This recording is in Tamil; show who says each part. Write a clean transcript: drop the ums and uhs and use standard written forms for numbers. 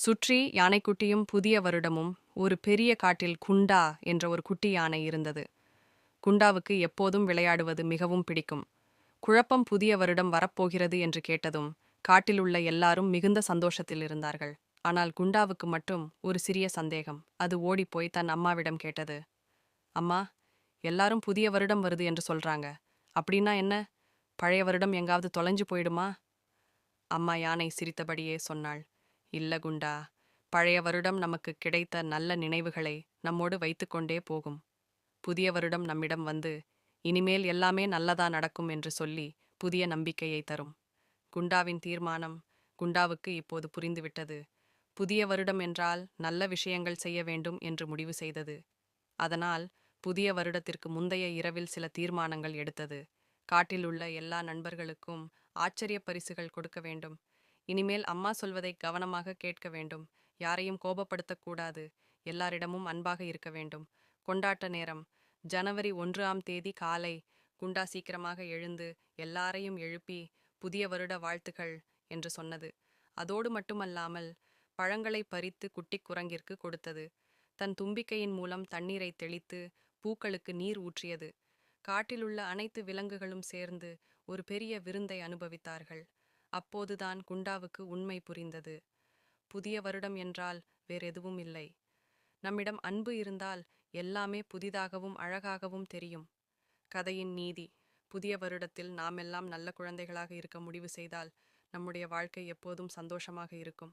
Speaker 1: சுற்றி யானைக்குட்டியும் புதிய வருடமும். ஒரு பெரிய காட்டில் குண்டா என்ற ஒரு குட்டி யானை இருந்தது. குண்டாவுக்கு எப்போதும் விளையாடுவது மிகவும் பிடிக்கும். குழப்பம் புதிய வருடம் வரப்போகிறது என்று கேட்டதும் காட்டில் உள்ள எல்லாரும் மிகுந்த சந்தோஷத்தில் இருந்தார்கள். ஆனால் குண்டாவுக்கு மட்டும் ஒரு சிறிய சந்தேகம். அது ஓடிப்போய் தன் அம்மாவிடம் கேட்டது. அம்மா, எல்லாரும் புதிய வருடம் வருது என்று சொல்றாங்க. அப்படின்னா என்ன? பழைய வருடம் எங்காவது தொலைஞ்சு போயிடுமா? அம்மா யானை சிரித்தபடியே சொன்னாள். இல்ல குண்டா, பழைய வருடம் நமக்கு கிடைத்த நல்ல நினைவுகளை நம்மோடு வைத்துக்கொண்டே போகும். புதிய வருடம் நம்மிடம் வந்து இனிமேல் எல்லாமே நல்லதா நடக்கும் என்று சொல்லி புதிய நம்பிக்கையை தரும். குண்டாவின் தீர்மானம் குண்டாவுக்கு இப்போது புரிந்துவிட்டது. புதிய வருடம் என்றால் நல்ல விஷயங்கள் செய்ய வேண்டும் என்று முடிவு செய்தது. அதனால் புதிய வருடத்திற்கு முந்தைய இரவில் சில தீர்மானங்கள் எடுத்தது. காட்டில் உள்ள எல்லா நண்பர்களுக்கும் ஆச்சரிய பரிசுகள் கொடுக்க வேண்டும். இனிமேல் அம்மா சொல்வதை கவனமாக கேட்க வேண்டும். யாரையும் கோபப்படுத்தக்கூடாது. எல்லாரிடமும் அன்பாக இருக்க வேண்டும். கொண்டாட்ட நேரம் ஜனவரி 1ஆம் தேதி காலை. குண்டா சீக்கிரமாக எழுந்து எல்லாரையும் எழுப்பி புதிய வருட வாழ்த்துகள் என்று சொன்னது. அதோடு மட்டுமல்லாமல் பழங்களை பறித்து குட்டிக் குரங்கிற்கு கொடுத்தது. தன் தும்பிக்கையின் மூலம் தண்ணீரை தெளித்து பூக்களுக்கு நீர் ஊற்றியது. காட்டிலுள்ள அனைத்து விலங்குகளும் சேர்ந்து ஒரு பெரிய விருந்தை அனுபவித்தார்கள். அப்போதுதான் குண்டாவுக்கு உண்மை புரிந்தது. புதிய வருடம் என்றால் வேறெதுவும் இல்லை. நம்மிடம் அன்பு இருந்தால் எல்லாமே புதிதாகவும் அழகாகவும் தெரியும். கதையின் நீதி: புதிய வருடத்தில் நாமெல்லாம் நல்ல குழந்தைகளாக இருக்க முடிவு செய்தால் நம்முடைய வாழ்க்கை எப்போதும் சந்தோஷமாக இருக்கும்.